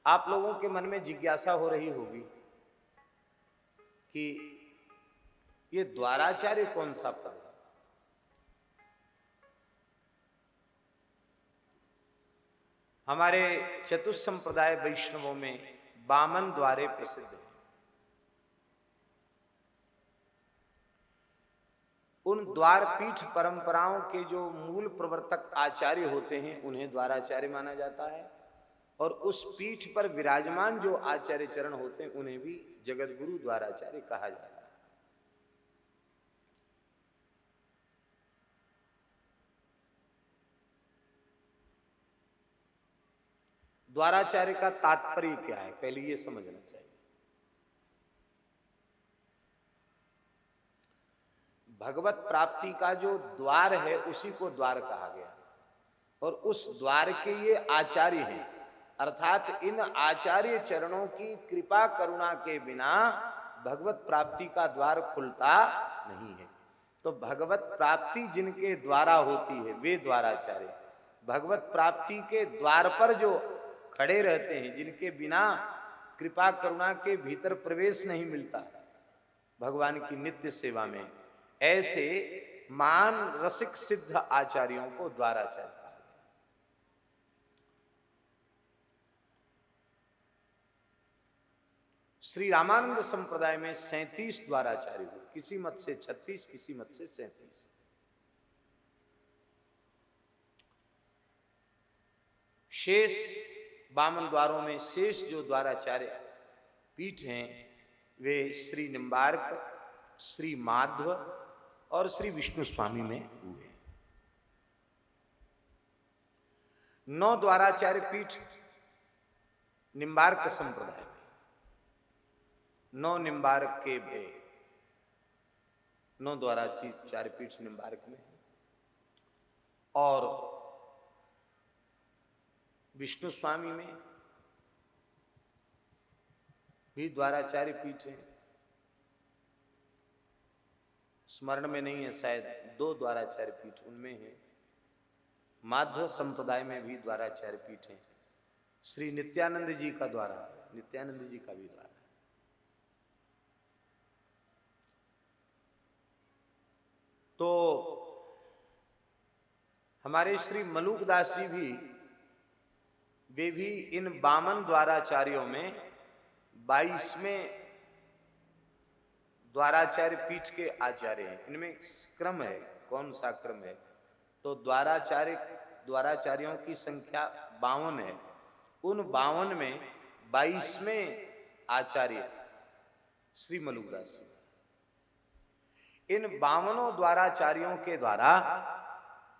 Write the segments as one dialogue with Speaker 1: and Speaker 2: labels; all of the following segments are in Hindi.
Speaker 1: आप लोगों के मन में जिज्ञासा हो रही होगी कि ये द्वाराचार्य कौन सा पद है। हमारे चतुष्संप्रदाय वैष्णवों में बामन द्वारे प्रसिद्ध है। उन द्वारपीठ परंपराओं के जो मूल प्रवर्तक आचार्य होते हैं उन्हें द्वाराचार्य माना जाता है, और उस पीठ पर विराजमान जो आचार्य चरण होते हैं उन्हें भी जगतगुरु द्वाराचार्य कहा जाता है। द्वाराचार्य का तात्पर्य क्या है, पहले ये समझना चाहिए। भगवत प्राप्ति का जो द्वार है उसी को द्वार कहा गया, और उस द्वार के ये आचार्य हैं, अर्थात इन आचार्य चरणों की कृपा करुणा के बिना भगवत प्राप्ति का द्वार खुलता नहीं है। तो भगवत प्राप्ति जिनके द्वारा होती है वे द्वाराचार्य, भगवत प्राप्ति के द्वार पर जो खड़े रहते हैं, जिनके बिना कृपा करुणा के भीतर प्रवेश नहीं मिलता भगवान की नित्य सेवा में, ऐसे मान रसिक सिद्ध आचार्यों को द्वाराचार्य कहा गया। श्री रामानंद संप्रदाय में 37 द्वाराचार्य हुए, किसी मत से 36, किसी मत से 37। शेष बामन द्वारों में शेष जो द्वाराचार्य पीठ हैं वे श्री निम्बार्क, श्री माध्व और श्री विष्णु स्वामी में हुए। 9 द्वाराचार्य पीठ निम्बार्क संप्रदाय में, 9 निम्बार्क के भे 9 द्वाराचार्य पीठ निम्बार्क में, और विष्णु स्वामी में भी द्वाराचार्य पीठ है। स्मरण में नहीं है शायद, 2 द्वाराचार्य पीठ उनमें है। माध्व संप्रदाय में भी द्वाराचार्य पीठ है। श्री नित्यानंद जी का द्वारा, नित्यानंद जी का भी द्वारा। तो हमारे श्री मलूकदास जी भी, वे भी इन बामन द्वाराचार्यों में 22वें द्वाराचार्य पीठ के आचार्य हैं। इनमें क्रम है, कौन सा क्रम है? तो द्वाराचार्यों की संख्या 52 है। उन 52 में 22वें आचार्य श्री मलूकदास जी। इन 52 द्वाराचार्यों के द्वारा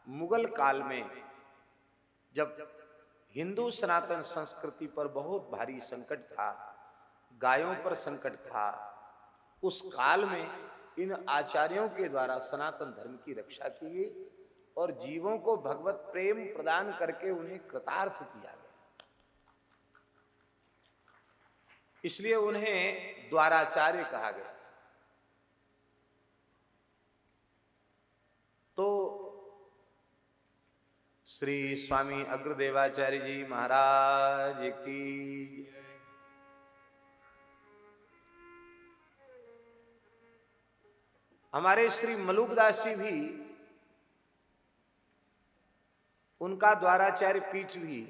Speaker 1: मुगल काल में जब हिंदू सनातन संस्कृति पर बहुत भारी संकट था, गायों पर संकट था, उस काल में इन आचार्यों के द्वारा सनातन धर्म की रक्षा की गई और जीवों को भगवत प्रेम प्रदान करके उन्हें कृतार्थ किया गया। इसलिए उन्हें द्वाराचार्य कहा गया। तो श्री स्वामी अग्रदेवाचार्य जी महाराज की, हमारे श्री मलूकदास जी भी, उनका द्वाराचार्य पीठ भी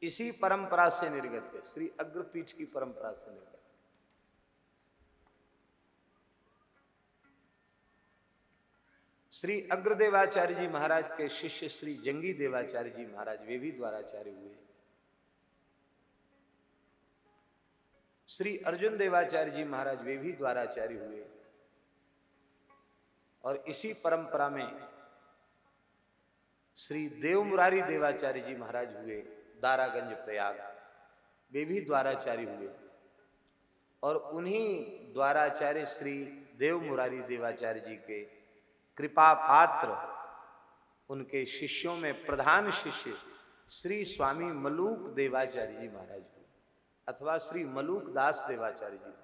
Speaker 1: इसी परंपरा से निर्गत है, श्री अग्रपीठ की परंपरा से निर्गत है। श्री अग्रदेवाचार्य जी महाराज के शिष्य श्री जंगी देवाचार्य जी महाराज, वे भी द्वाराचार्य हुए। श्री अर्जुन देवाचार्य जी महाराज, वे भी द्वाराचार्य हुए। और इसी परंपरा में श्री देव मुरारी देवाचार्य जी महाराज हुए, दारागंज प्रयाग, वे भी द्वाराचार्य हुए। और उन्हीं द्वाराचार्य श्री देव मुरारी देवाचार्य जी के कृपा पात्र, उनके शिष्यों में प्रधान शिष्य श्री स्वामी मलूक देवाचार्य जी महाराज हुए, अथवा श्री मलूक दास देवाचार्य जी महाराज।